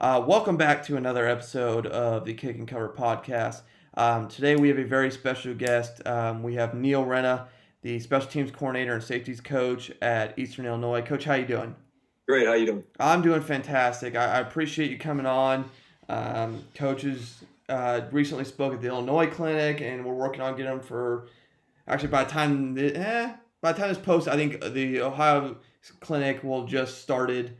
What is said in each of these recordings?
Welcome back to another episode of the Kick and Cover podcast. Today we have a very special guest. We have Neal Renna, the special teams coordinator and safeties coach at Eastern Illinois. Coach, how you doing? Great. How you doing? I'm doing fantastic. I appreciate you coming on. Coaches recently spoke at the Illinois clinic, and we're working on getting them for. Actually, by the time this post, I think the Ohio clinic will just started.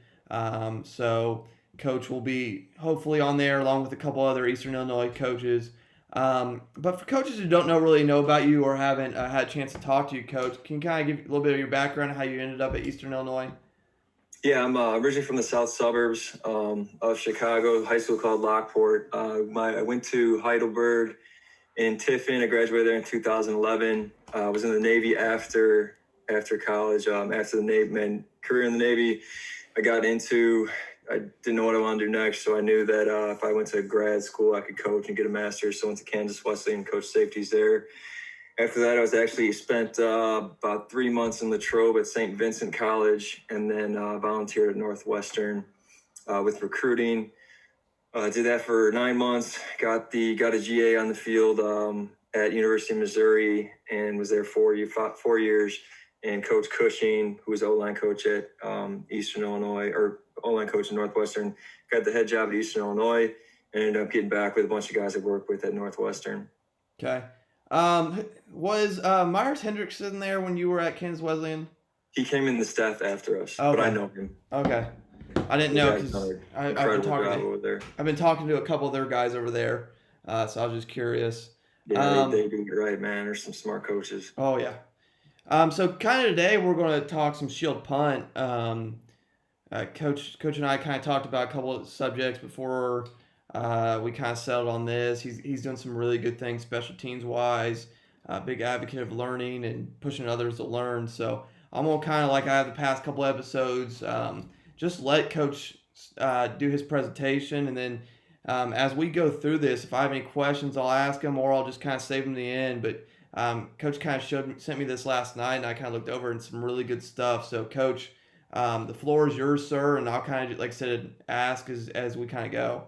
So Coach will be hopefully on there along with a couple other Eastern Illinois coaches. But for coaches who don't really know about you or haven't had a chance to talk to you, Coach, can you kind of give a little bit of your background on how you ended up at Eastern Illinois? Yeah, I'm originally from the south suburbs of Chicago, high school called Lockport. I went to Heidelberg in Tiffin. I graduated there in 2011. I was in the Navy after college. After the Navy, career in the Navy, I didn't know what I wanted to do next, so I knew that if I went to grad school, I could coach and get a master's. So I went to Kansas Wesleyan and coached safeties there. After that, I was actually spent about 3 months in Latrobe at St. Vincent College, and then volunteered at Northwestern with recruiting. Did that for 9 months. Got a GA on the field at University of Missouri, and was there 4 years. And Coach Cushing, who was O-line coach at Eastern Illinois, or O-line coach at Northwestern, got the head job at Eastern Illinois, and ended up getting back with a bunch of guys I worked with at Northwestern. Okay. Was Myers Hendrickson there when you were at Kansas Wesleyan? He came in the staff after us, Okay. but I know him. Okay. I didn't know because I've been talking to a couple of their guys over there, so I was just curious. Yeah, they do it right, man. There's some smart coaches. Oh yeah. So kind of today we're going to talk some shield punt. Coach and I kind of talked about a couple of subjects before we kind of settled on this. He's doing some really good things special teams wise. Big advocate of learning and pushing others to learn. So I'm gonna kind of like I have the past couple episodes, just let Coach do his presentation, and then as we go through this, if I have any questions, I'll ask him, or I'll just kind of save them to the end. But Coach kind of sent me this last night, and I kind of looked over and some really good stuff. So Coach, the floor is yours, sir, and I'll kind of, like I said, ask as we kind of go.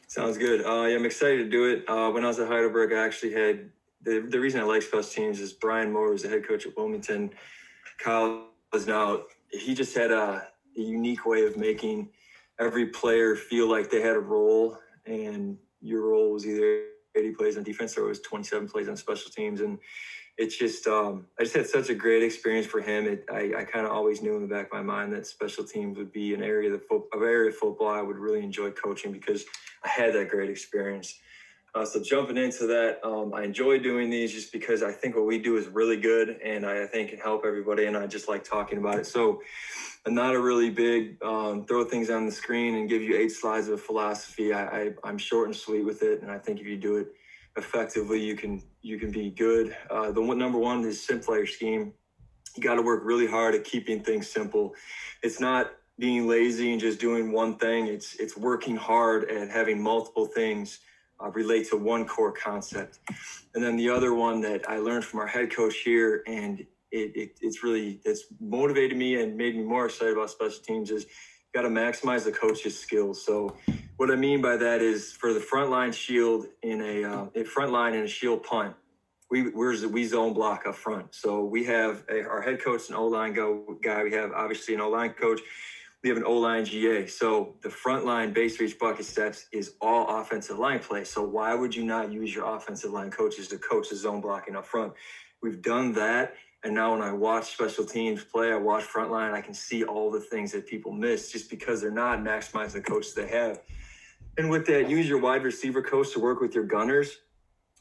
Sounds good. Yeah, I'm excited to do it. When I was at Heidelberg, I actually had the reason I like special teams is Brian Moore was the head coach at Wilmington College. Now he just had a unique way of making every player feel like they had a role, and your role was either 80 plays on defense or it was 27 plays on special teams. And it's just I just had such a great experience for him. I kind of always knew in the back of my mind that special teams would be an area of football I would really enjoy coaching because I had that great experience. So jumping into that, I enjoy doing these just because I think what we do is really good, and I think can help everybody, and I just like talking about it. So I'm not a really big throw things on the screen and give you 8 slides of a philosophy. I'm short and sweet with it, and I think if you do it effectively, you can be good. Number one is simplify your scheme. You got to work really hard at keeping things simple. It's not being lazy and just doing one thing. It's working hard at having multiple things relate to one core concept. And then the other one that I learned from our head coach here, and it's motivated me and made me more excited about special teams, is you got to maximize the coach's skills. So what I mean by that is for the frontline shield in a shield punt, we zone block up front. So we have our head coach, an O-line guy. We have obviously an O-line coach. We have an O-line GA. So the front line base reach bucket steps is all offensive line play. So why would you not use your offensive line coaches to coach the zone blocking up front? We've done that. And now when I watch special teams play, I watch front line, I can see all the things that people miss just because they're not maximizing the coaches they have. And with that, use your wide receiver coach to work with your gunners.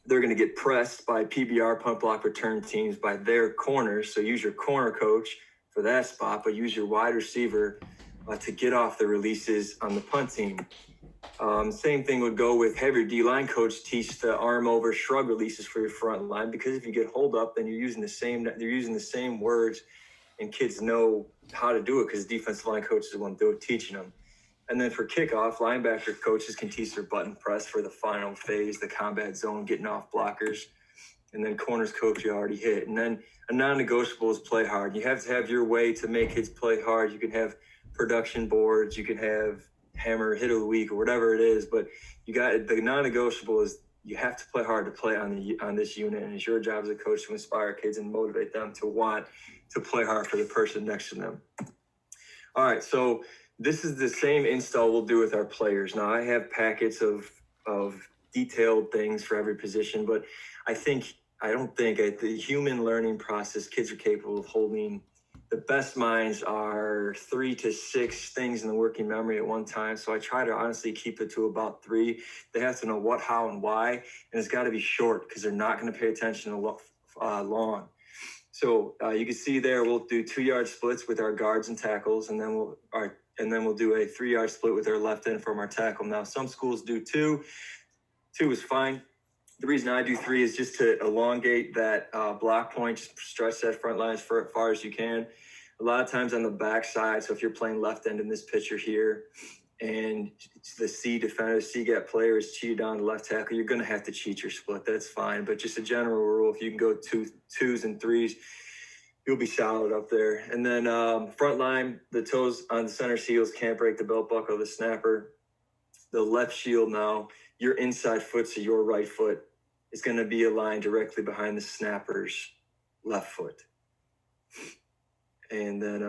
They're going to get pressed by PBR, punt block return teams, by their corners. So use your corner coach for that spot, but use your wide receiver to get off the releases on the punt team. Same thing would go with have your D-line coach teach the arm over shrug releases for your front line, because if you get hold up, then they're using the same words, and kids know how to do it because defensive line coaches want to do it, teaching them. And then for kickoff, linebacker coaches can teach their button press for the final phase, the combat zone, getting off blockers. And then corners coach you already hit. And then a non-negotiable is play hard. You have to have your way to make kids play hard. You can have production boards. You can have hammer hit of the week or whatever it is. But you got the non-negotiable is you have to play hard to play on this unit, and it's your job as a coach to inspire kids and motivate them to want to play hard for the person next to them. All right, so this is the same install we'll do with our players. Now I have packets of detailed things for every position, but I don't think at the human learning process, kids are capable of holding. The best minds are 3 to 6 things in the working memory at one time. So I try to honestly keep it to about 3. They have to know what, how, and why, and it's got to be short because they're not going to pay attention to long. So you can see there we'll do 2-yard splits with our guards and tackles, and then we'll do a 3-yard split with our left end from our tackle. Now some schools do 2. 2 is fine. The reason I do 3 is just to elongate that block point, just stretch that front line as far as you can. A lot of times on the back side, so if you're playing left end in this picture here, and the C defender, C gap player is cheated on the left tackle, you're going to have to cheat your split. That's fine. But just a general rule, if you can go 2s and 3s, you'll be solid up there. And then front line, the toes on the center seals can't break the belt buckle of the snapper. The left shield now, your inside foot, so your right foot, is going to be aligned directly behind the snapper's left foot. And then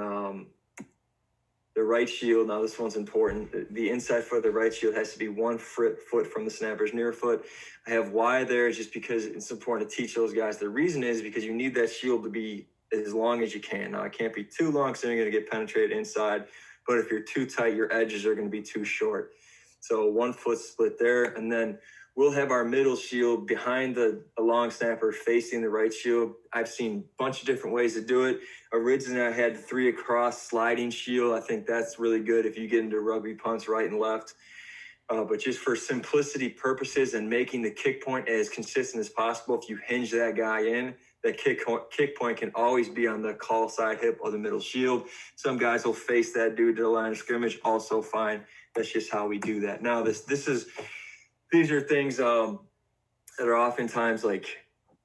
the right shield, now this one's important. The inside foot of the right shield has to be 1 foot from the snapper's near foot. I have Y there just because it's important to teach those guys. The reason is because you need that shield to be as long as you can. Now, it can't be too long because then you're going to get penetrated inside. But if you're too tight, your edges are going to be too short. So 1 foot split there, and then we'll have our middle shield behind the long snapper facing the right shield. I've seen a bunch of different ways to do it. Originally, I had 3 across sliding shield. I think that's really good if you get into rugby punts right and left. But just for simplicity purposes and making the kick point as consistent as possible, if you hinge that guy in, that kick point can always be on the call side hip or the middle shield. Some guys will face that dude to the line of scrimmage, also fine. That's just how we do that. Now, these are things that are oftentimes like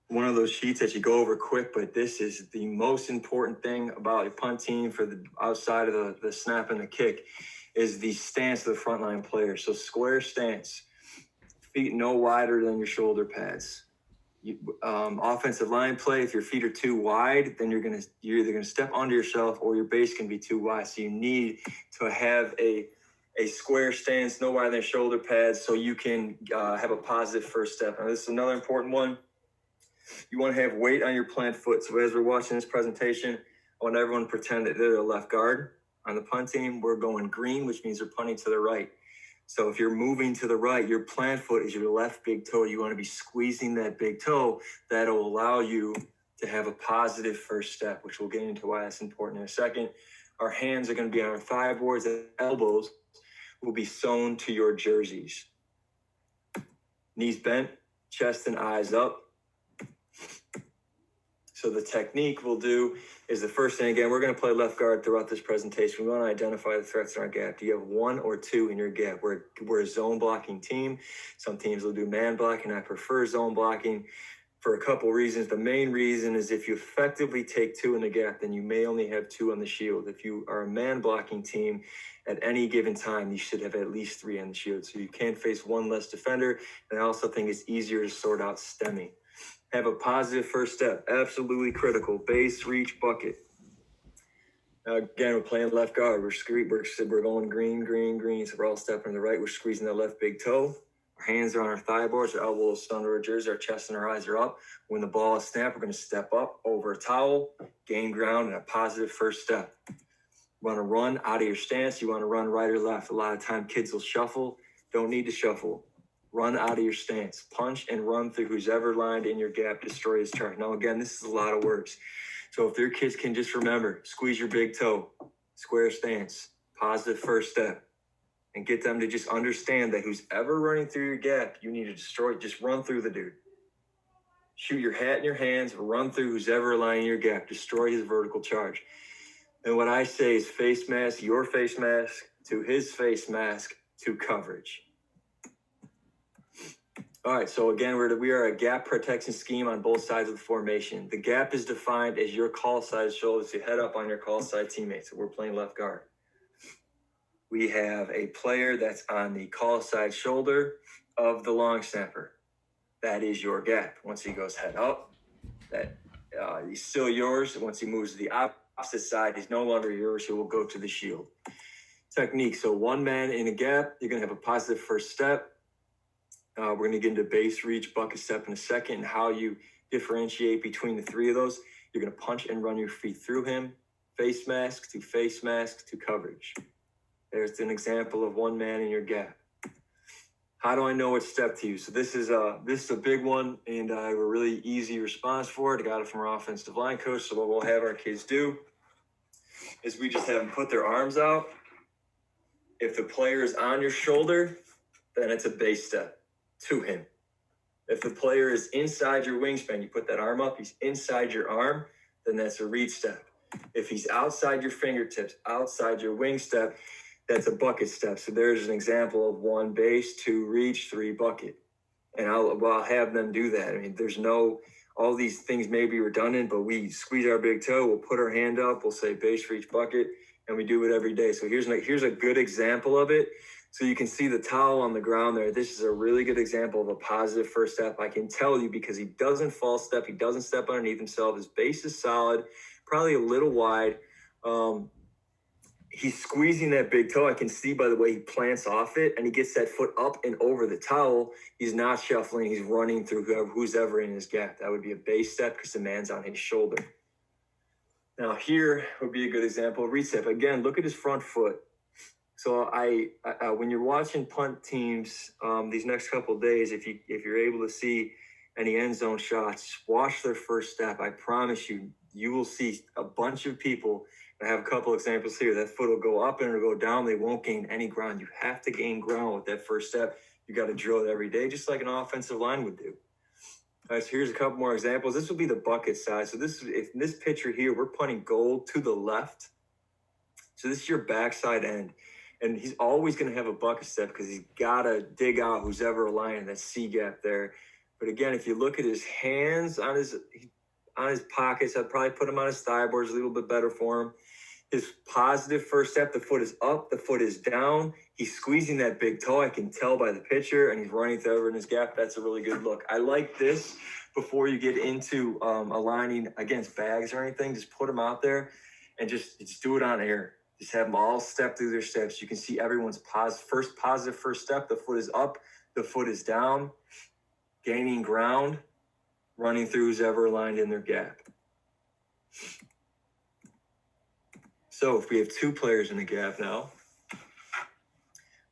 one of those sheets that you go over quick, but this is the most important thing about a punt team for the outside of the snap and the kick is the stance of the frontline player. So square stance, feet no wider than your shoulder pads. Offensive line play, if your feet are too wide, then you're either gonna step under yourself or your base can be too wide. So you need to have a square stance, no wider than shoulder pads, so you can have a positive first step. Now, this is another important one. You want to have weight on your plant foot. So as we're watching this presentation, I want everyone to pretend that they're the left guard. On the punt team, we're going green, which means they're punting to the right. So if you're moving to the right, your plant foot is your left big toe. You want to be squeezing that big toe. That'll allow you to have a positive first step, which we'll get into why that's important in a second. Our hands are going to be on our thigh boards and elbows will be sewn to your jerseys. Knees bent, chest and eyes up. So the technique we'll do is the first thing, again, we're going to play left guard throughout this presentation. We want to identify the threats in our gap. Do you have 1 or 2 in your gap? We're a zone blocking team. Some teams will do man blocking. I prefer zone blocking for a couple reasons. The main reason is if you effectively take 2 in the gap, then you may only have 2 on the shield. If you are a man blocking team, at any given time, you should have at least 3 on the shield. So you can face 1 less defender. And I also think it's easier to sort out stemming. Have a positive first step. Absolutely critical. Base, reach, bucket. Now, again, we're playing left guard. We're going green, green, green. So we're all stepping to the right. We're squeezing that left big toe. Our hands are on our thigh boards. Our elbows under our jersey. Our chest and our eyes are up. When the ball is snapped, we're going to step up over a towel, gain ground, and a positive first step. You want to run out of your stance. You want to run right or left. A lot of time kids will shuffle. Don't need to shuffle. Run out of your stance. Punch and run through who's ever lined in your gap. Destroy his charge. Now, again, this is a lot of words. So if their kids can just remember, squeeze your big toe, square stance, positive first step, and get them to just understand that who's ever running through your gap, you need to destroy. Just run through the dude. Shoot your hat in your hands. Run through who's ever lining your gap. Destroy his vertical charge. And what I say is face mask, your face mask, to his face mask, to coverage. All right, so again, we are a gap protection scheme on both sides of the formation. The gap is defined as your call side shoulders to head up on your call side teammates. So we're playing left guard. we have a player that's on the call side shoulder of the long snapper. That is your gap. Once he goes head up, he's still yours. Once he moves to the opposite side, he's no longer yours. He will go to the shield. Technique. So one man in a gap, you're going to have a positive first step. We're going to get into base, reach, bucket step in a second, and how you differentiate between the three of those. You're going to punch and run your feet through him. Face mask to coverage. There's an example of one man in your gap. How do I know what step to use? So this is a big one, and I have a really easy response for it. I got it from our offensive line coach. So what we'll have our kids do is we just have them put their arms out. If the player is on your shoulder, then it's a base step to him. If the player is inside your wingspan, you put that arm up, he's inside your arm, then that's a reach step. If he's outside your fingertips, outside your wing step, that's a bucket step. So there's an example of 1 base, 2 reach, 3 bucket. And I'll have them do that. I mean, all these things may be redundant, but we squeeze our big toe, we'll put our hand up, we'll say base, reach, bucket, and we do it every day. So here's a good example of it. So you can see the towel on the ground there. This is a really good example of a positive first step. I can tell you because he doesn't false step. He doesn't step underneath himself. His base is solid, probably a little wide. He's squeezing that big toe. I can see by the way he plants off it, and he gets that foot up and over the towel. He's not shuffling. He's running through who's ever in his gap. That would be a base step because the man's on his shoulder. Now here would be a good example of reach step. Again, look at his front foot. So when you're watching punt teams these next couple of days, if you're able to see any end zone shots, watch their first step. I promise you will see a bunch of people. I have a couple examples here. That foot will go up and it'll go down. They won't gain any ground. You have to gain ground with that first step. You got to drill it every day, just like an offensive line would do. All right, so here's a couple more examples. This will be the bucket side. So in this picture here, we're punting goal to the left. So this is your backside end. And he's always going to have a bucket step because he's got to dig out who's ever aligning that C gap there. But again, if you look at his hands on his pockets, I'd probably put him on his thigh boards, a little bit better for him. His positive first step, the foot is up, the foot is down. He's squeezing that big toe. I can tell by the picture, and he's running through in his gap. That's a really good look. I like this before you get into aligning against bags or anything. Just put them out there and just do it on air. Just have them all step through their steps. You can see everyone's positive first step. The foot is up, the foot is down, gaining ground, running through who's ever aligned in their gap. So if we have 2 players in the gap now,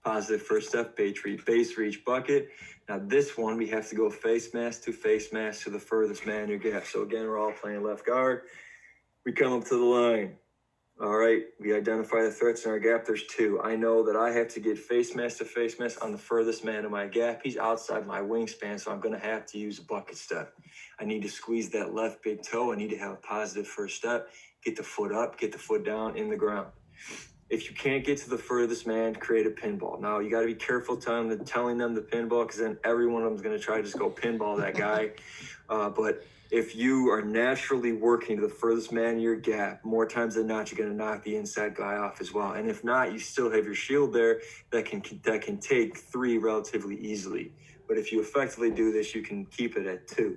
positive first step, base reach, bucket. Now this one, we have to go face mask to the furthest man in your gap. So again, we're all playing left guard. We come up to the line. All right, we identify the threats in our gap. There's 2. I know that I have to get face mask to face mask on the furthest man in my gap. He's outside my wingspan, so I'm going to have to use a bucket step. I need to squeeze that left big toe. I need to have a positive first step. Get the foot up, get the foot down in the ground. If you can't get to the furthest man, create a pinball. Now, you got to be careful telling them the pinball because then every one of them is going to try to just go pinball that guy. But if you are naturally working to the furthest man in your gap, more times than not, you're going to knock the inside guy off as well. And if not, you still have your shield there that can take 3 relatively easily. But if you effectively do this, you can keep it at 2.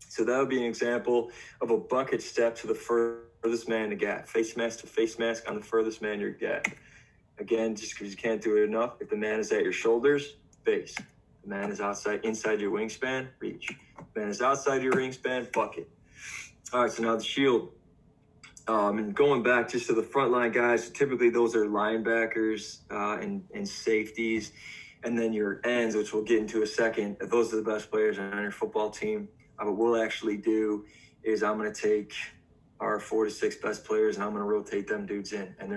So that would be an example of a bucket step to the furthest man in the gap. Face mask to face mask on the furthest man in your gap. Again, just because you can't do it enough, if the man is at your shoulders, base. The man is inside your wingspan, reach. The man is outside your wingspan, bucket. All right, so now the shield. And going back just to the front line guys, typically those are linebackers and safeties. And then your ends, which we'll get into a second. Those are the best players on your football team. What we'll actually do is I'm going to take our 4 to 6 best players and I'm going to rotate them dudes in. And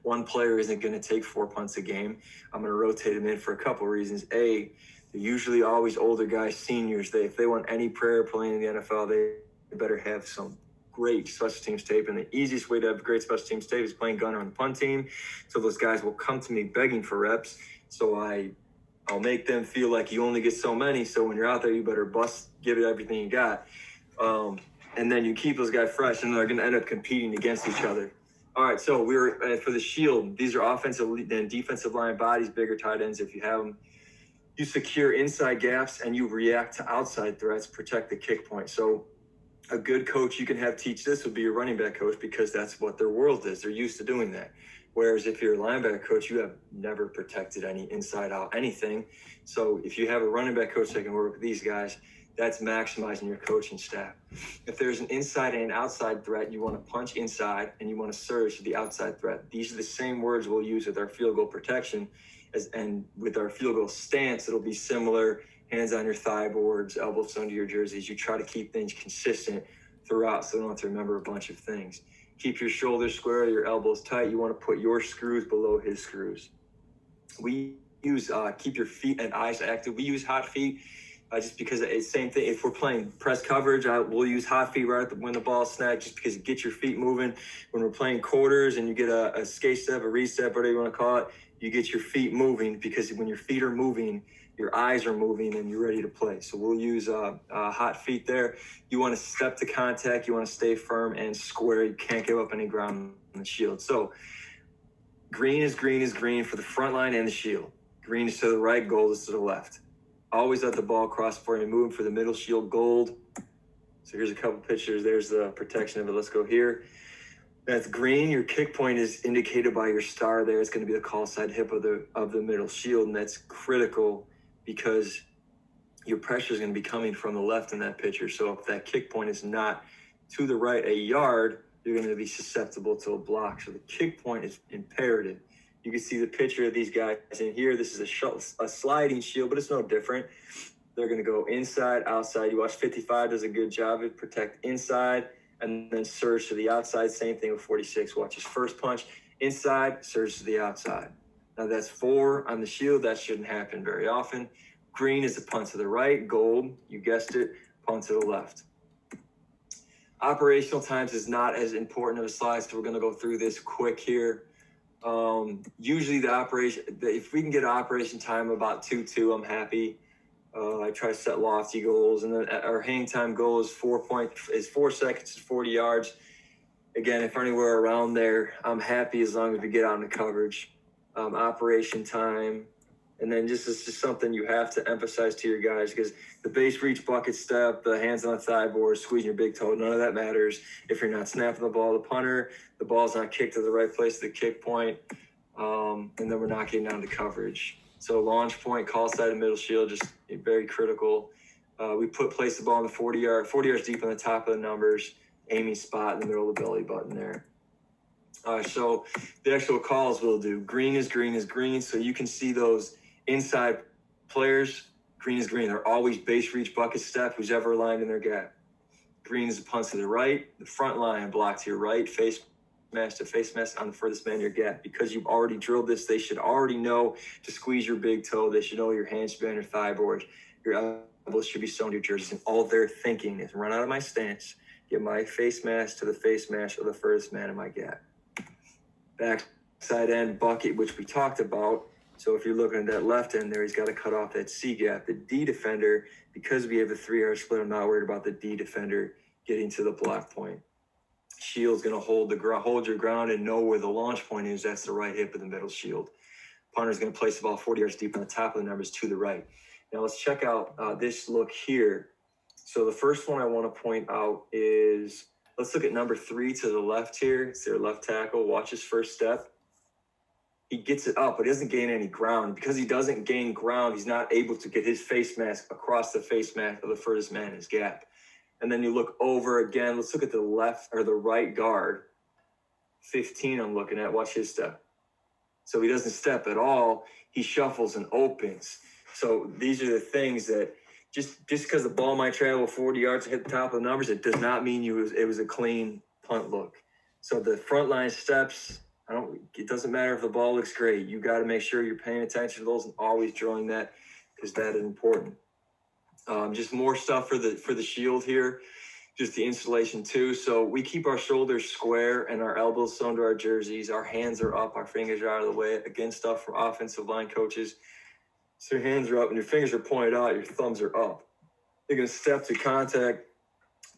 one player isn't going to take 4 punts a game. I'm going to rotate them in for a couple of reasons. A, they're usually always older guys, seniors. If they want any prayer playing in the NFL, they better have some great special teams tape. And the easiest way to have great special teams tape is playing gunner on the punt team. So those guys will come to me begging for reps. So I'll make them feel like you only get so many. So when you're out there, you better give it everything you got. And then you keep those guys fresh and they're going to end up competing against each other. All right, so we're for the shield. These are offensive and defensive line bodies, bigger tight ends if you have them. You secure inside gaps and you react to outside threats, protect the kick point. So a good coach you can have teach this would be your running back coach, because that's what their world is. They're used to doing that. Whereas if you're a linebacker coach, you have never protected any inside out anything. So if you have a running back coach that can work with these guys, that's maximizing your coaching staff. If there's an inside and an outside threat, you want to punch inside and you want to surge to the outside threat. These are the same words we'll use with our field goal protection, and with our field goal stance, it'll be similar. Hands on your thigh boards, elbows under your jerseys. You try to keep things consistent throughout, so you don't have to remember a bunch of things. Keep your shoulders square, your elbows tight. You want to put your screws below his screws. We use keep your feet and eyes active. We use hot feet just because it's the same thing. If we're playing press coverage, we'll use hot feet right when the ball's snagged, just because it gets your feet moving. When we're playing quarters and you get a skate step, a reset, whatever you want to call it, you get your feet moving, because when your feet are moving, your eyes are moving and you're ready to play. So we'll use hot feet there. You want to step to contact. You want to stay firm and square. You can't give up any ground on the shield. So green is green for the front line and the shield. Green is to the right, gold is to the left. Always let the ball cross before you move. For the middle shield, gold. So here's a couple pictures. There's the protection of it. Let's go here. That's green. Your kick point is indicated by your star there. It's going to be the call side hip of the middle shield, and that's critical because your pressure is going to be coming from the left in that picture. So if that kick point is not to the right a yard, you're going to be susceptible to a block. So the kick point is imperative. You can see the picture of these guys in here. This is a sliding shield, but it's no different. They're going to go inside, outside. You watch 55 does a good job of protect inside and then surge to the outside. Same thing with 46. Watch his first punch inside, surge to the outside. Now that's 4 on the shield. That shouldn't happen very often. Green is a punt to the right. Gold, you guessed it, punt to the left. Operational times is not as important of a slide, so we're going to go through this quick here. Usually if we can get operation time about 2-2, I'm happy. I try to set lofty goals, and then our hang time goal is 4 seconds to 40 yards. Again, if anywhere around there, I'm happy as long as we get out in the coverage. Operation time, and then it's just something you have to emphasize to your guys, because the base reach, bucket step, the hands on the thigh board, squeezing your big toe, none of that matters if you're not snapping the ball to the punter, the ball's not kicked to the right place to the kick point, and then we're not getting down to coverage. So launch point, call side, and middle shield, just very critical. We place the ball in the 40 yards deep on the top of the numbers, aiming spot in the middle of the belly button there. So the actual calls we'll do. Green is green. So you can see those inside players. Green is green. They're always base reach, bucket step, who's ever aligned in their gap. Green is a punt to the right. The front line, block to your right, face mask to face mask on the furthest man in your gap. Because you've already drilled this, they should already know to squeeze your big toe. They should know your hands should be on your thigh board. Your elbows should be sewn to your jerseys. And all they're thinking is run out of my stance, get my face mask to the face mask of the furthest man in my gap. Backside end bucket, which we talked about. So if you're looking at that left end there, he's got to cut off that C gap. The D defender, because we have a 3-yard split, I'm not worried about the D defender getting to the block point. Shield's going to hold your ground and know where the launch point is. That's the right hip of the middle shield. Punter's going to place the ball 40 yards deep on the top of the numbers to the right. Now let's check out this look here. So the first one I want to point out is, let's look at number 3 to the left here. It's their left tackle. Watch his first step. He gets it up, but he doesn't gain any ground. Because he doesn't gain ground, he's not able to get his face mask across the face mask of the furthest man in his gap. And then you look over again. Let's look at the left or the right guard. 15 I'm looking at. Watch his step. So he doesn't step at all. He shuffles and opens. So these are the things that just because the ball might travel 40 yards and hit the top of the numbers, it does not mean it was a clean punt look. So the front line steps, it doesn't matter if the ball looks great. You got to make sure you're paying attention to those and always drilling that, because that is important. Just more stuff for the shield here, just the installation too. So we keep our shoulders square and our elbows sewn to our jerseys. Our hands are up, our fingers are out of the way. Again, stuff from offensive line coaches. So your hands are up and your fingers are pointed out, your thumbs are up. You're going to step to contact,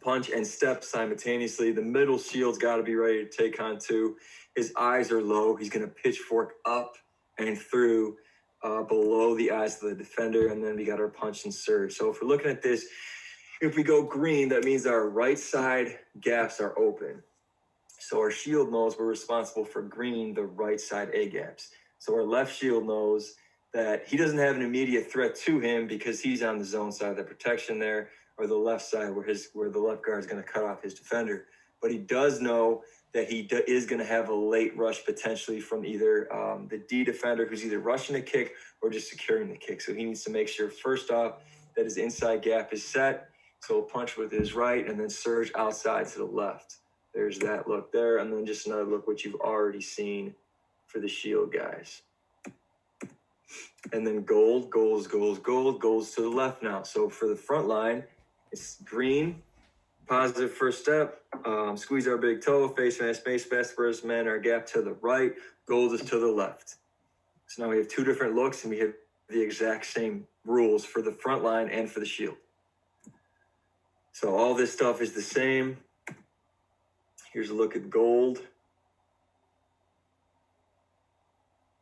punch, and step simultaneously. The middle shield's got to be ready to take on too. His eyes are low. He's going to pitchfork up and through below the eyes of the defender, and then we got our punch and surge. So if we're looking at this, if we go green, that means our right side gaps are open. So our shield knows we're responsible for greening the right side A gaps. So our left shield knows that he doesn't have an immediate threat to him because he's on the zone side of the protection there, or the left side where the left guard is going to cut off his defender. But he does know that he is going to have a late rush potentially from either the D defender who's either rushing the kick or just securing the kick. So he needs to make sure, first off, that his inside gap is set. So he'll punch with his right and then surge outside to the left. There's that look there. And then just another look, which you've already seen for the shield guys. And then gold to the left now. So for the front line, it's green, positive first step, squeeze our big toe, face mask, space best first man, our gap to the right, gold is to the left. So now we have two different looks and we have the exact same rules for the front line and for the shield. So all this stuff is the same. Here's a look at gold.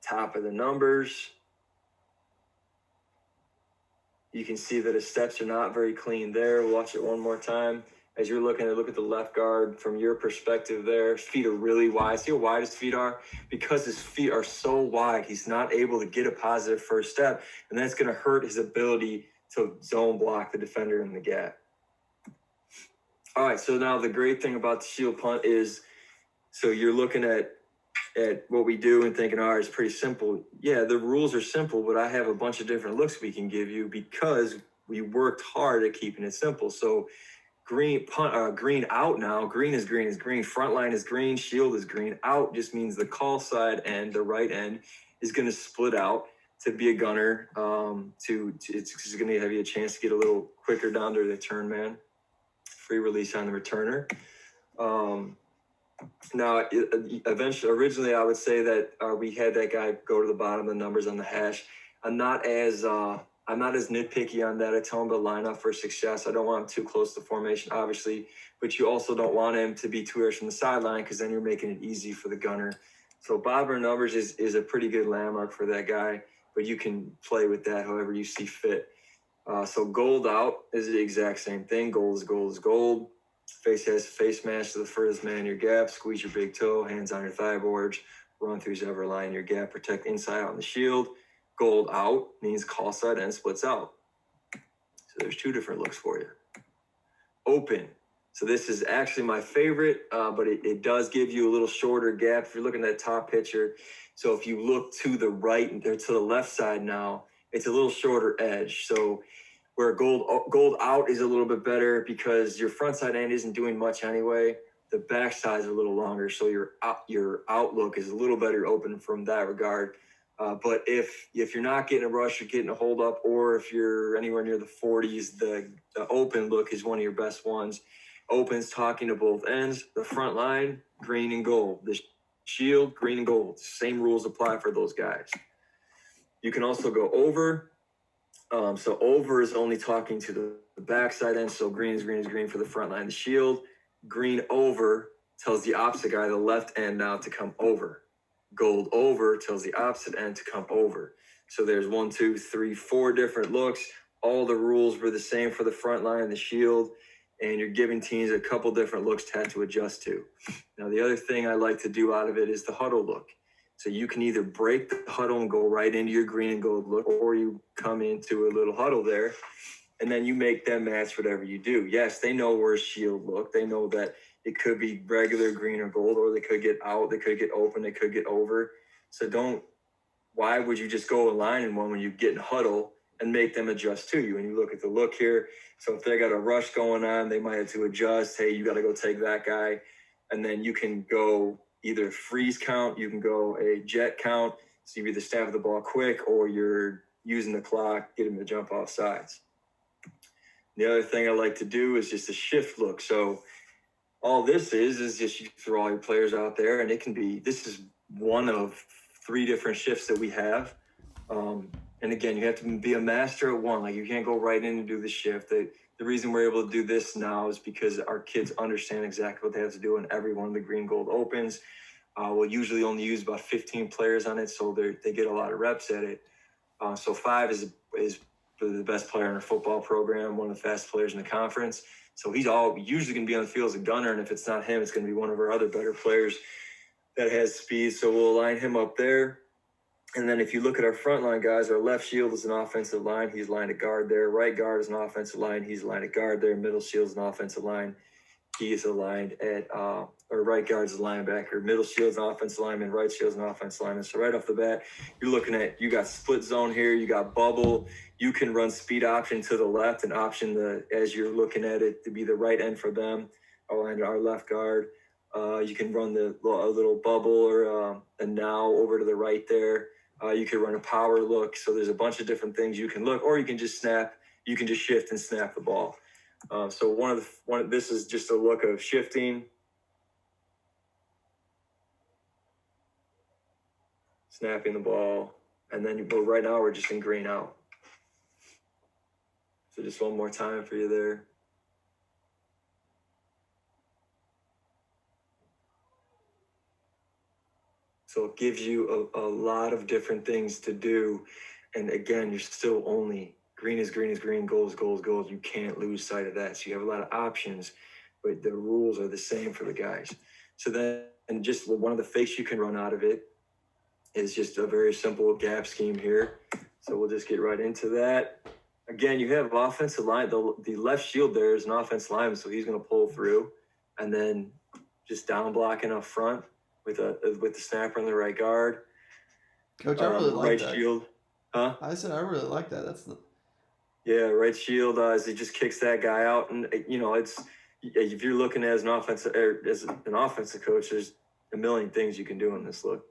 Top of the numbers. You can see that his steps are not very clean there. Watch it one more time. As you're looking at, look at the left guard from your perspective there. His feet are really wide. See how wide his feet are? Because his feet are so wide, he's not able to get a positive first step, and that's going to hurt his ability to zone block the defender in the gap. All right, so now the great thing about the shield punt is, so you're looking at what we do and thinking, all right, it's pretty simple. Yeah, the rules are simple, but I have a bunch of different looks we can give you because we worked hard at keeping it simple. So green punt, green out now. Green is green. Front line is green. Shield is green. Out just means the call side and the right end is going to split out to be a gunner. It's going to have you a chance to get a little quicker down to the turn man. Free release on the returner. Now, originally, I would say that we had that guy go to the bottom of the numbers on the hash. I'm not as nitpicky on that. I tell him to line up for success. I don't want him too close to formation, obviously, but you also don't want him to be too early from the sideline because then you're making it easy for the gunner. So bottom of numbers is a pretty good landmark for that guy, but you can play with that however you see fit. So gold out is the exact same thing. Gold is gold. Face has face mask to the furthest man in your gap. Squeeze your big toe, hands on your thigh boards. Run through whoever line in your gap. Protect inside out on the shield. Gold out means call side and splits out. So there's two different looks for you. Open. So this is actually my favorite, but it does give you a little shorter gap. If you're looking at that top picture, so if you look to the right and to the left side now, it's a little shorter edge. So where gold out is a little bit better because your front side end isn't doing much anyway. The back side is a little longer, so your outlook is a little better open from that regard. But if you're not getting a rush, you're getting a hold up, or if you're anywhere near the 40s, the open look is one of your best ones. Open's talking to both ends. The front line, green and gold. The shield, green and gold. Same rules apply for those guys. You can also go over. So over is only talking to the backside end. So green is green for the front line. The shield, green over tells the opposite guy, the left end now, to come over. Gold over tells the opposite end to come over. So there's 1, 2, 3, 4 different looks. All the rules were the same for the front line and the shield. And you're giving teams a couple different looks to have to adjust to. Now, the other thing I like to do out of it is the huddle look. So you can either break the huddle and go right into your green and gold look, or you come into a little huddle there, and then you make them match whatever you do. Yes, they know where's shield look. They know that it could be regular green or gold, or they could get out, they could get open, they could get over. So why would you just go a line in one when you get in huddle and make them adjust to you? And you look at the look here. So if they got a rush going on, they might have to adjust. Hey, you got to go take that guy. And then you can go either freeze count, you can go a jet count, so you either stab the ball quick or you're using the clock, get him to jump off sides. The other thing I like to do is just a shift look. So all this is just you throw all your players out there, and this is one of 3 different shifts that we have. And again, you have to be a master at one. Like, you can't go right in and do the shift. The reason we're able to do this now is because our kids understand exactly what they have to do in every one of the green gold opens. We'll usually only use about 15 players on it, so they get a lot of reps at it. So 5 is the best player in our football program, one of the fastest players in the conference. So he's usually going to be on the field as a gunner, and if it's not him, it's going to be one of our other better players that has speed. So we'll line him up there. And then if you look at our front line guys, our left shield is an offensive line. He's lined at guard there. Right guard is an offensive line. He's lined at guard there. Middle shield is an offensive line. He is aligned at, or right guard is a linebacker. Middle shield is an offensive lineman. Right shield is an offensive lineman. So right off the bat, you're looking at, you got split zone here. You got bubble. You can run speed option to the left and option as you're looking at it, to be the right end for them, aligned to our left guard. You can run a little bubble or a now over to the right there. You could run a power look. So there's a bunch of different things you can look, or you can just snap. You can just shift and snap the ball. So this is just a look of shifting, snapping the ball, and then but right now we're just in green out. So just one more time for you there. So it gives you a lot of different things to do. And again, you're still only green is green, goals. You can't lose sight of that. So you have a lot of options, but the rules are the same for the guys. So then, and just one of the fakes you can run out of it is just a very simple gap scheme here. So we'll just get right into that. Again, you have offensive line. The left shield there is an offensive lineman, so he's going to pull through, and then just down blocking up front with the snapper on the right guard. Coach, I really like right that. Shield. Huh? I said I really like that. Yeah, right shield as he just kicks that guy out, and it's if you're looking as an offensive coach, there's a million things you can do in this look.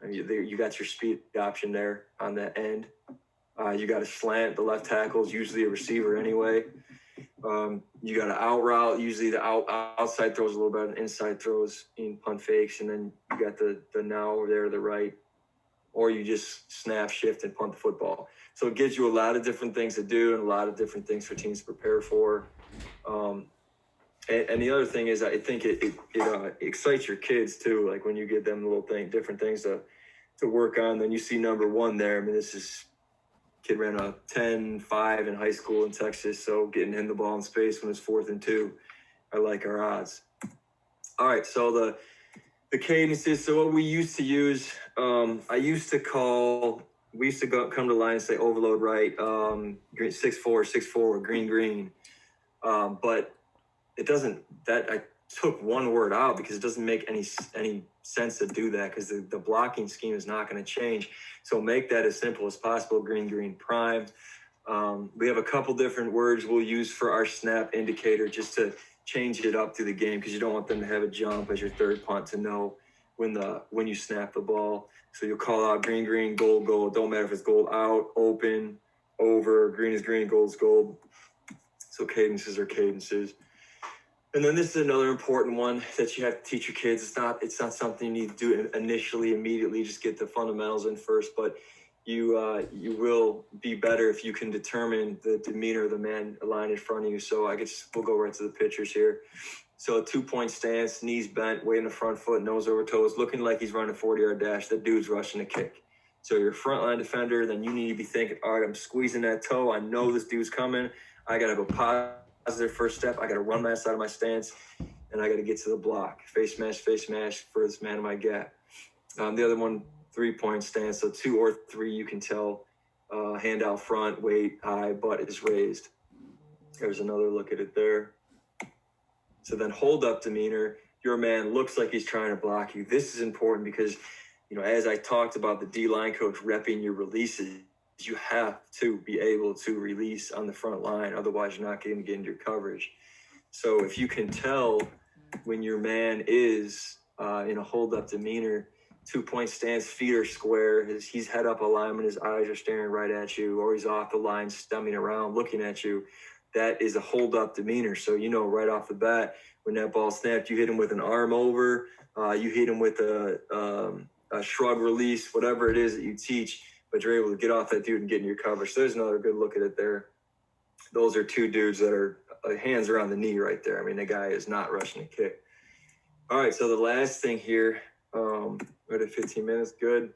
I mean, you got your speed option there on the end. You got a slant. The left tackle is usually a receiver anyway. You got an out route. Usually the outside throws a little bit, and inside throws in punt fakes, and then you got the now over there to the right, or you just snap, shift, and punt the football. So it gives you a lot of different things to do and a lot of different things for teams to prepare for. And the other thing is, I think it excites your kids too. Like when you give them different things to work on. Then you see number 1 there. I mean, this kid ran a 10.5 in high school in Texas. So getting him the ball in space when it's 4th and 2, I like our odds. All right, so the cadences. So what we used to use, we used to come to the line and say overload right, 6-4, green. But it doesn't, I took one word out because it doesn't make any sense to do that, because the blocking scheme is not going to change. So make that as simple as possible, green, prime. We have a couple different words we'll use for our snap indicator just to change it up through the game, because you don't want them to have a jump as your third punt to know when you snap the ball. So you'll call out green, gold. Don't matter if it's gold out, open, over, green is green, gold is gold. So cadences are cadences. And then this is another important one that you have to teach your kids. It's not something you need to do initially, immediately. Just get the fundamentals in first, but you will be better if you can determine the demeanor of the man aligned in front of you. So I guess we'll go right to the pictures here. So a 2-point stance, knees bent, weight in the front foot, nose over toes, looking like he's running a 40-yard dash. That dude's rushing a kick. So you're a frontline defender, then you need to be thinking, all right, I'm squeezing that toe. I know this dude's coming. I got to have a positive first step. I got to run my side of my stance, and I got to get to the block. Face mash for this man in my gap. The other one, 3-point stance. So 2 or 3, you can tell. Hand out front, weight high, butt is raised. There's another look at it there. So then hold up demeanor. Your man looks like he's trying to block you. This is important because, as I talked about the D-line coach repping your releases, you have to be able to release on the front line. Otherwise, you're not going to get into your coverage. So if you can tell when your man is in a hold-up demeanor, 2-point stance, feet are square, he's head up alignment, his eyes are staring right at you, or he's off the line, stemming around, looking at you, that is a hold-up demeanor. So right off the bat, when that ball snapped, you hit him with an arm over, you hit him with a shrug release, whatever it is that you teach, but you're able to get off that dude and get in your coverage. So there's another good look at it there. Those are 2 dudes that are hands around the knee right there. I mean, the guy is not rushing a kick. All right, so the last thing here, Right at 15 minutes, good.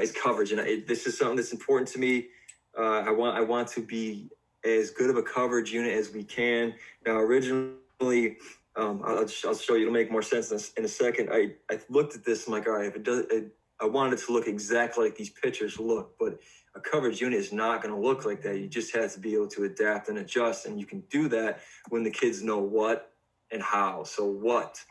Is coverage, and this is something that's important to me. I want to be as good of a coverage unit as we can. Now, originally, I'll show you. It'll make more sense in a second. I looked at this. I'm like, all right, if it does, I wanted it to look exactly like these pictures look, but a coverage unit is not going to look like that. You just have to be able to adapt and adjust, and you can do that when the kids know what and how. So what?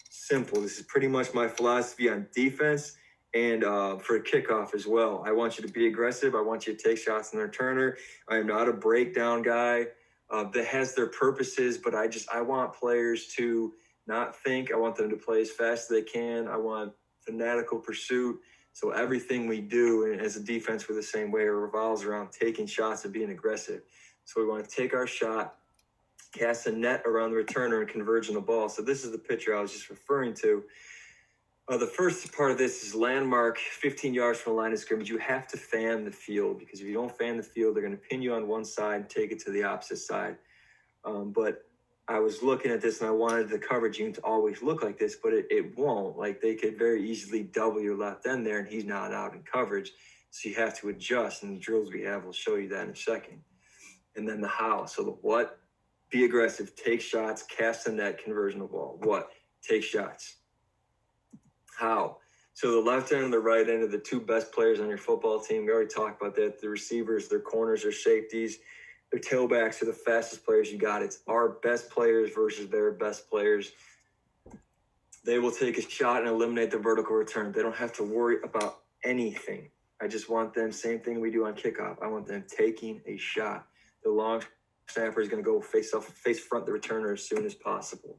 Simple. This is pretty much my philosophy on defense and for a kickoff as well. I want you to be aggressive. I want you to take shots in the returner. I am not a breakdown guy that has their purposes, but I want players to not think. I want them to play as fast as they can. I want fanatical pursuit. So everything we do as a defense, we're the same way. It revolves around taking shots and being aggressive. So we want to take our shot, cast a net around the returner, and converge on the ball. So this is the picture I was just referring to. The first part of this is landmark 15 yards from the line of scrimmage. You have to fan the field, because if you don't fan the field, they're going to pin you on one side and take it to the opposite side. But I was looking at this and I wanted the coverage unit to always look like this, but it won't. Like, they could very easily double your left end there and he's not out in coverage. So you have to adjust, and the drills we have will show you that in a second. And then the how. So the what? Be aggressive, take shots, cast the net, conversion of the ball. What? Take shots. How? So the left end and the right end are the two best players on your football team. We already talked about that. The receivers, their corners, their safeties, their tailbacks are the fastest players you got. It's our best players versus their best players. They will take a shot and eliminate the vertical return. They don't have to worry about anything. I just want them, same thing we do on kickoff. I want them taking a shot. The long snapper is going to go face front the returner as soon as possible.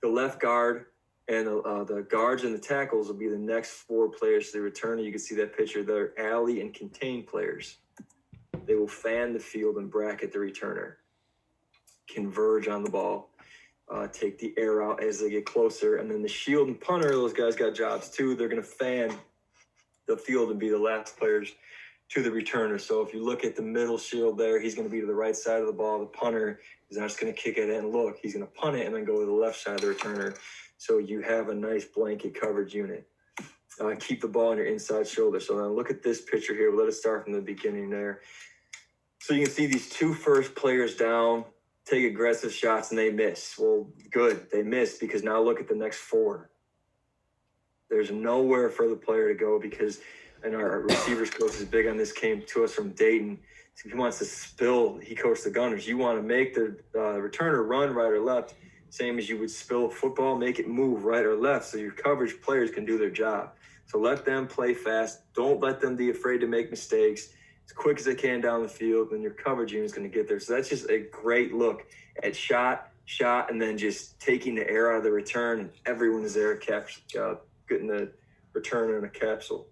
The left guard and the guards and the tackles will be the next four players to the returner. You can see that picture. They're alley and contain players. They will fan the field and bracket the returner, converge on the ball, take the air out as they get closer. And then the shield and punter, those guys got jobs too. They're going to fan the field and be the last players to the returner. So if you look at the middle shield there, he's going to be to the right side of the ball. The punter is not just going to kick it and look. He's going to punt it and then go to the left side of the returner. So you have a nice blanket coverage unit. Keep the ball on your inside shoulder. So now look at this picture here. Let us start from the beginning there. So you can see these two first players down, take aggressive shots, and they miss. Well, good. They missed, because now look at the next four. There's nowhere for the player to go, because, and our receivers coach is big on this, came to us from Dayton. So he wants to spill, he coached the Gunners. You want to make the returner run right or left, same as you would spill football, make it move right or left so your coverage players can do their job. So let them play fast. Don't let them be afraid to make mistakes. As quick as they can down the field, and your coverage unit is going to get there. So that's just a great look at shot, and then just taking the air out of the return, and everyone is there getting the returner in a capsule.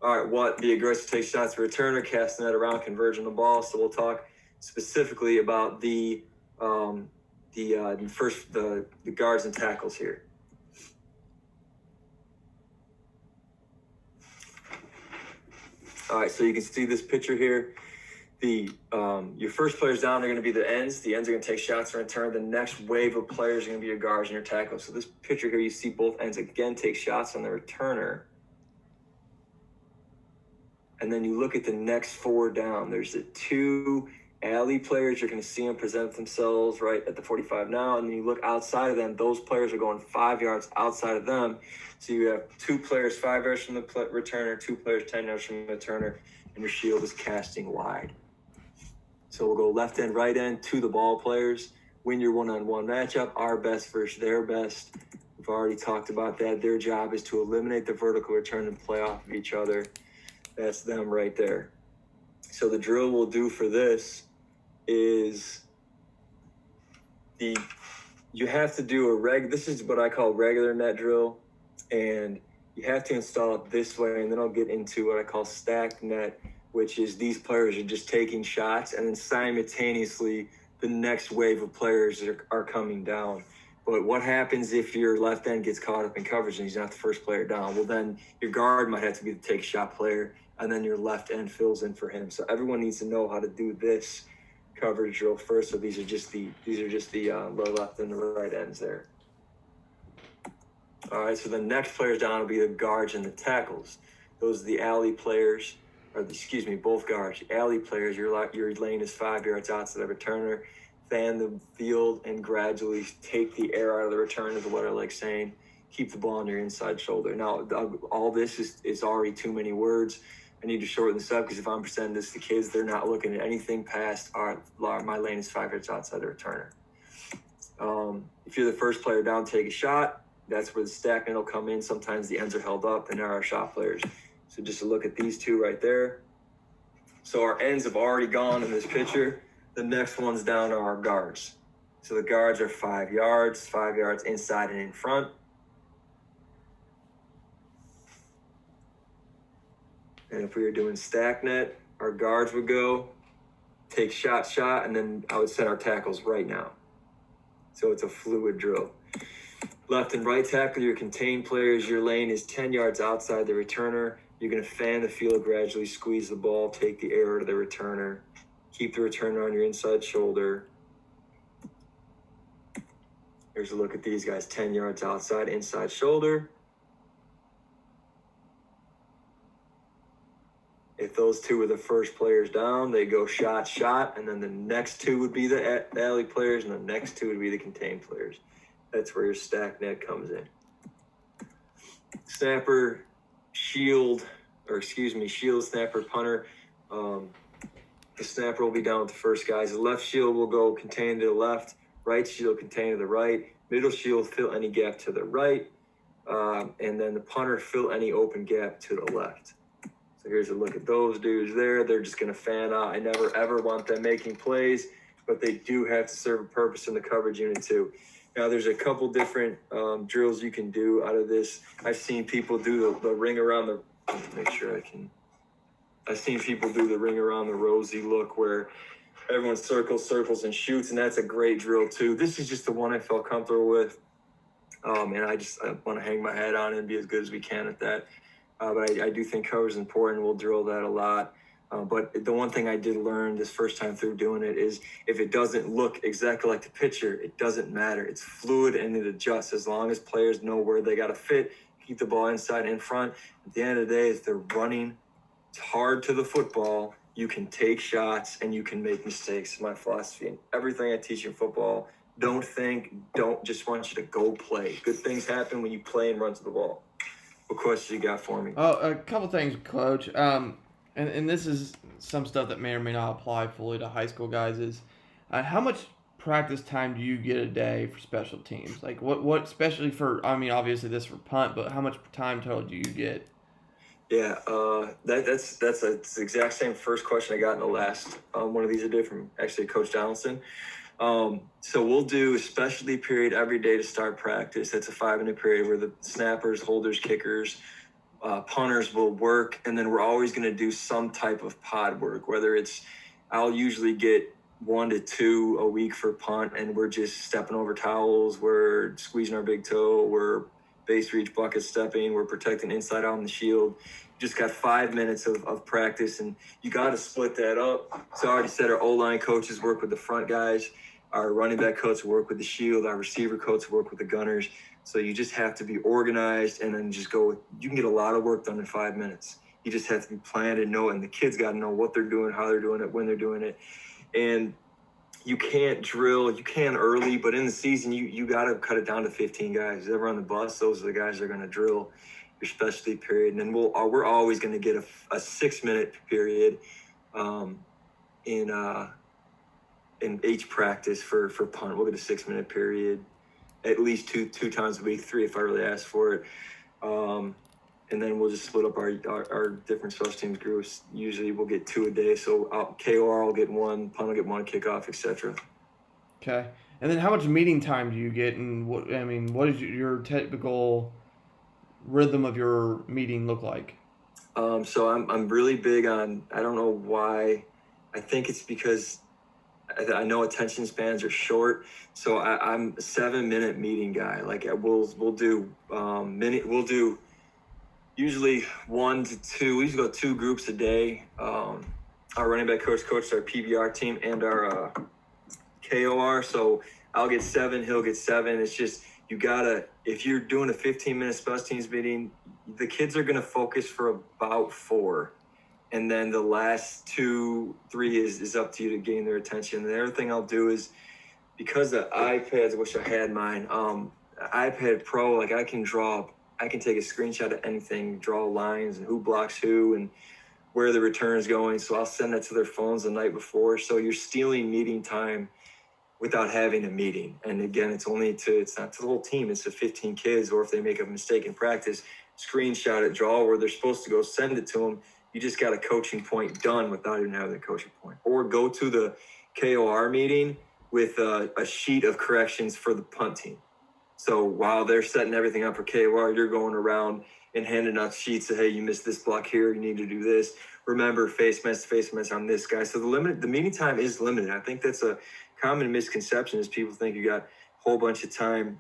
All right, what? Be aggressive, take shots, returner, cast the net around, converge on the ball. So we'll talk specifically about the guards and tackles here. All right, so you can see this picture here. Your first players down are going to be the ends. The ends are going to take shots in return. The next wave of players are going to be your guards and your tackles. So this picture here, you see both ends again take shots on the returner. And then you look at the next four down. There's the two alley players. You're going to see them present themselves right at the 45 now. And then you look outside of them. Those players are going 5 yards outside of them. So you have two players 5 yards from the returner, two players 10 yards from the returner, and your shield is casting wide. So we'll go left end, right end to the ball players. Win your one-on-one matchup. Our best versus their best. We've already talked about that. Their job is to eliminate the vertical return and play off of each other. That's them right there. So the drill we'll do for this is you have to do this is what I call regular net drill, and you have to install it this way, and then I'll get into what I call stacked net, which is these players are just taking shots, and then simultaneously the next wave of players are coming down. But what happens if your left end gets caught up in coverage and he's not the first player down? Well, then your guard might have to be the take shot player, and then your left end fills in for him. So everyone needs to know how to do this coverage drill first. So these are just the lower left and the right ends there. All right, so the next players down will be the guards and the tackles. Those are the alley players, both guards. Alley players, your lane is 5 yards outside the returner. Fan the field and gradually take the air out of the return is what I like saying. Keep the ball on your inside shoulder. Now, all this is already too many words. I need to shorten this up because if I'm presenting this to kids, they're not looking at anything past my lane is 5 yards outside the returner. If you're the first player down, take a shot. That's where the stack net will come in. Sometimes the ends are held up, and there are shot players. So just to look at these two right there. So our ends have already gone in this picture. The next one's down are our guards. So the guards are 5 yards inside and in front. And if we were doing stack net, our guards would go, take shot, and then I would set our tackles right now. So it's a fluid drill. Left and right tackle, your contained players, your lane is 10 yards outside the returner. You're going to fan the field, gradually squeeze the ball, take the air out of the returner. Keep the returner on your inside shoulder. Here's a look at these guys, 10 yards outside, inside shoulder. If those two were the first players down, they go shot, and then the next two would be the alley players, and the next two would be the contained players. That's where your stack net comes in. Snapper, shield, snapper, punter. The snapper will be down with the first guys. The left shield will go contain to the left, right shield contain to the right, middle shield fill any gap to the right, and then the punter fill any open gap to the left. So here's a look at those dudes there. They're just going to fan out. I never, ever want them making plays, but they do have to serve a purpose in the coverage unit too. Now, there's a couple different drills you can do out of this. I've seen people do the ring around the – I've seen people do the ring around the rosy look where everyone circles, and shoots, and that's a great drill too. This is just the one I felt comfortable with, and I want to hang my hat on it and be as good as we can at that. But I do think coverage is important. We'll drill that a lot. But the one thing I did learn this first time through doing it is if it doesn't look exactly like the picture, it doesn't matter. It's fluid and it adjusts as long as players know where they got to fit, keep the ball inside and in front. At the end of the day, if they're running hard to the football, you can take shots and you can make mistakes. My philosophy and everything I teach in football, don't just want you to go play. Good things happen when you play and run to the ball. What questions you got for me? Oh, a couple things, Coach. And this is some stuff that may or may not apply fully to high school guys is how much practice time do you get a day for special teams? Like what especially for, I mean, obviously this for punt, but how much time total do you get? Yeah, that's the exact same first question I got in the last one of these I did from actually Coach Donaldson. So we'll do a specialty period every day to start practice. That's a 5-minute period where the snappers, holders, kickers, punters will work, and then we're always going to do some type of pod work, whether it's I'll usually get 1 to 2 a week for punt, and we're just stepping over towels, we're squeezing our big toe, we're base reach bucket stepping, we're protecting inside out on the shield. You just got 5 minutes of practice, and you got to split that up. So I already said our O-line coaches work with the front guys, our running back coach will work with the shield, our receiver coach will work with the gunners. So you just have to be organized and then just go. You can get a lot of work done in 5 minutes. You just have to be planned and know, and the kids got to know what they're doing, how they're doing it, when they're doing it. And you can't drill. You can early, but in the season, you got to cut it down to 15 guys. If they're on the bus, those are the guys that are going to drill your specialty period. And then we're always going to get a 6-minute period in each practice for punt. We'll get a 6-minute period at least two times a week, 3 if I really ask for it. And then we'll just split up our different special teams groups. Usually we'll get 2 a day. So KOR will get 1, punt will get 1, kickoff, etc. Okay. And then how much meeting time do you get, and what is your typical rhythm of your meeting look like? So I'm really big on, I don't know why, I think it's because I know attention spans are short, so I'm a 7-minute meeting guy. Like we'll do usually 1 to 2. We usually go 2 groups a day. Our running back coaches our PBR team and our KOR. So I'll get 7, he'll get 7. It's just you gotta if you're doing a 15-minute special teams meeting, the kids are going to focus for about 4. And then the last 2, 3 is up to you to gain their attention. And the other thing I'll do is, because the iPads, I wish I had mine, iPad Pro, like I can take a screenshot of anything, draw lines and who blocks who and where the return is going. So I'll send that to their phones the night before. So you're stealing meeting time without having a meeting. And again, it's not to the whole team, it's to 15 kids, or if they make a mistake in practice, screenshot it, draw where they're supposed to go, send it to them. You just got a coaching point done without even having the coaching point. Or go to the KOR meeting with a sheet of corrections for the punt team. So while they're setting everything up for KOR, you're going around and handing out sheets of, hey, you missed this block here, you need to do this. Remember, face mask on this guy. So the meeting time is limited. I think that's a common misconception, is people think you got a whole bunch of time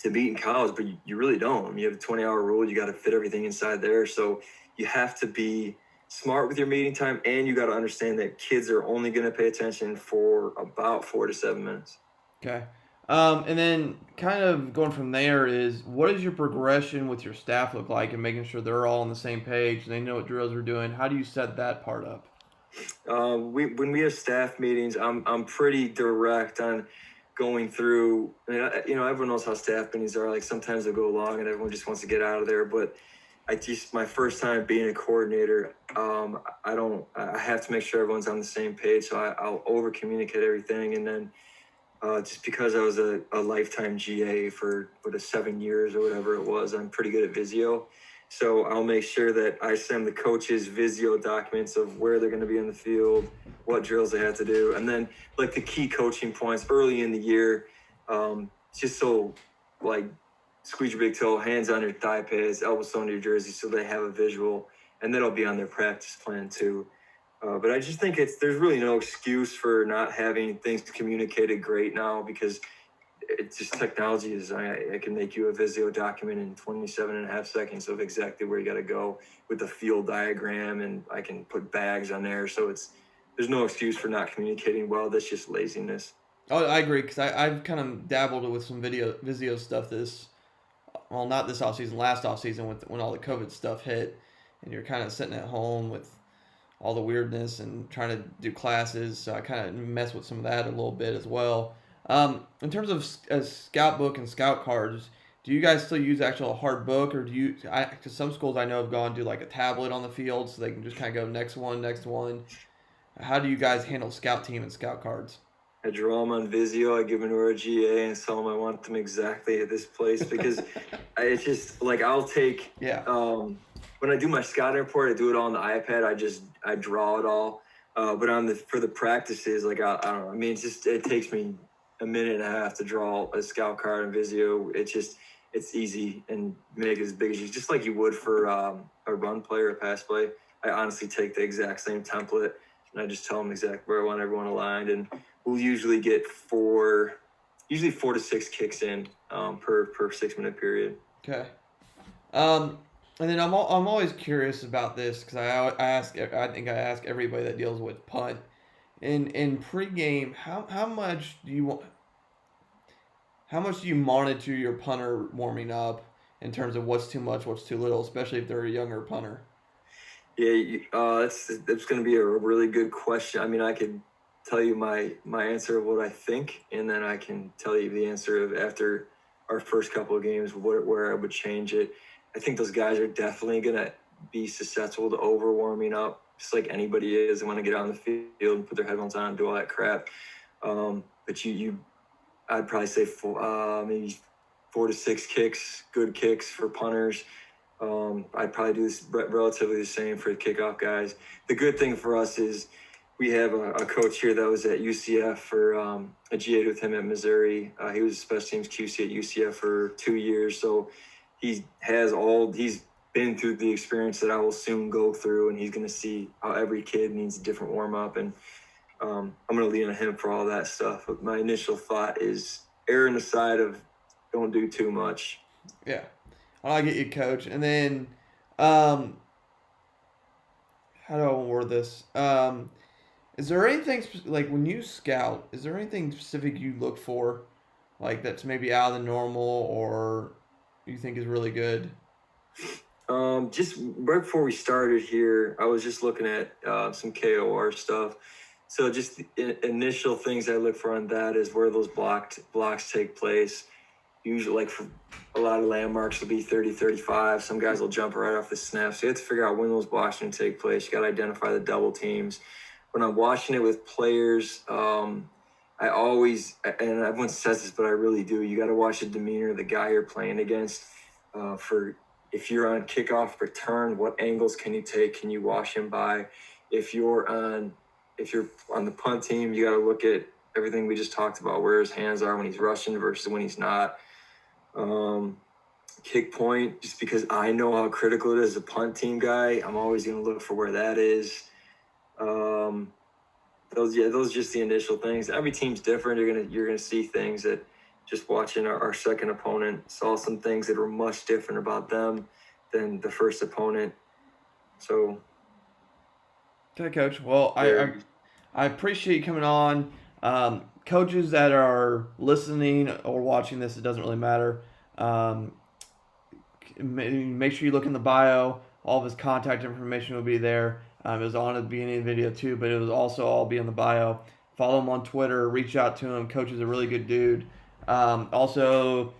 to meet in college, but you really don't. I mean, you have a 20-hour rule. You got to fit everything inside there. So you have to be smart with your meeting time, and you got to understand that kids are only going to pay attention for about 4 to 7 minutes. Okay. And then kind of going from there is, what does your progression with your staff look like, and making sure they're all on the same page and they know what drills we're doing? How do you set that part up? When we have staff meetings, I'm pretty direct on going through. I mean, everyone knows how staff meetings are. Like, sometimes they'll go long and everyone just wants to get out of there. But my first time being a coordinator, I have to make sure everyone's on the same page. So I'll over communicate everything, and then. Just because I was a lifetime GA for 7 years or whatever it was, I'm pretty good at Visio. So I'll make sure that I send the coaches Visio documents of where they're going to be in the field, what drills they have to do, and then like the key coaching points early in the year, just so like squeeze your big toe, hands on your thigh pads, elbows on your jersey, so they have a visual, and that'll be on their practice plan too. But I just think there's really no excuse for not having things communicated great now, because it's just technology is, I can make you a Visio document in 27.5 seconds of exactly where you got to go with the field diagram, and I can put bags on there. So there's no excuse for not communicating well. That's just laziness. Oh, I agree, because I've kind of dabbled with some Visio stuff not this offseason, last offseason when all the COVID stuff hit, and you're kind of sitting at home with all the weirdness and trying to do classes. So I kind of mess with some of that a little bit as well. In terms of a scout book and scout cards, do you guys still use actual hard book, or because some schools I know have gone to like a tablet on the field so they can just kind of go next one. How do you guys handle scout team and scout cards? I draw them on Visio. I give them to our GA and tell them I want them exactly at this place, because it's just like I'll take when I do my scouting report, I do it all on the iPad. I draw it all. But for the practices, like I don't know. I mean, it takes me a minute and a half to draw a scout card in Visio. It's easy, and make it as big as just like you would for a run play or a pass play. I honestly take the exact same template, and I just tell them exactly where I want everyone aligned, and we'll usually get 4 to 6 kicks in per 6-minute period. Okay. And then I'm always curious about this, because I think I ask everybody that deals with punt in pregame, how much do you monitor your punter warming up in terms of what's too much, what's too little, especially if they're a younger punter? Yeah, that's going to be a really good question. I mean, I could tell you my answer of what I think, and then I can tell you the answer of after our first couple of games where I would change it. I think those guys are definitely going to be susceptible to over warming up, just like anybody is. They want to get on the field and put their headphones on and do all that crap. But I'd probably say maybe 4 to 6 kicks, good kicks for punters. I'd probably do this relatively the same for the kickoff guys. The good thing for us is we have a coach here that was at UCF for a GA with him at Missouri. He was a special teams QC at UCF for 2 years. So he's been through the experience that I will soon go through, and he's going to see how every kid needs a different warm up. And I'm going to lean on him for all that stuff. But my initial thought is err on the side of don't do too much. Yeah. I get you, Coach. And then, how do I word this? Is there anything, like when you scout, is there anything specific you look for, like that's maybe out of the normal, or you think is really good? Just right before we started here, I was just looking at some KOR stuff. So just the initial things I look for on that is where those blocks take place. Usually, like for a lot of landmarks, will be 30, 35. Some guys will jump right off the snap. So you have to figure out when those blocks are going to take place. You got to identify the double teams. When I'm watching it with players, I always, and everyone says this, but I really do, you got to watch the demeanor of the guy you're playing against. For if you're on kickoff return, what angles can you take? Can you wash him by? If you're on the punt team, you got to look at everything we just talked about, where his hands are when he's rushing versus when he's not. Kick point, just because I know how critical it is as a punt team guy, I'm always going to look for where that is. Those are just the initial things. Every team's different. You're gonna see things that just watching our second opponent saw some things that were much different about them than the first opponent. So, Okay, Coach. Well, I appreciate you coming on. Coaches that are listening or watching this, it doesn't really matter. Make sure you look in the bio. All of his contact information will be there. It was on at the beginning of the video too, but it was also all be in the bio. Follow him on Twitter. Reach out to him. Coach is a really good dude. Also,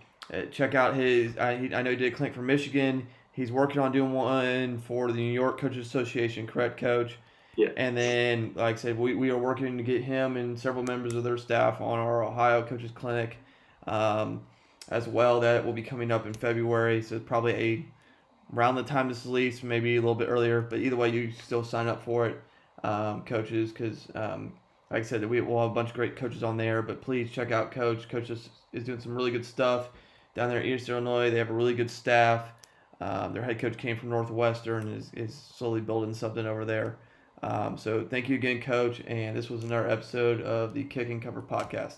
check out his. I know he did a clinic for Michigan. He's working on doing one for the New York Coaches Association. Correct, Coach? yeah. And then, like I said, we are working to get him and several members of their staff on our Ohio Coaches Clinic as well. That will be coming up in February. So it's probably around the time this release, maybe a little bit earlier. But either way, you still sign up for it, coaches, because like I said, we'll have a bunch of great coaches on there. But please check out Coach. Coach is doing some really good stuff down there in East Illinois. They have a really good staff. Their head coach came from Northwestern and is slowly building something over there. So thank you again, Coach. And this was another episode of the Kick and Cover podcast.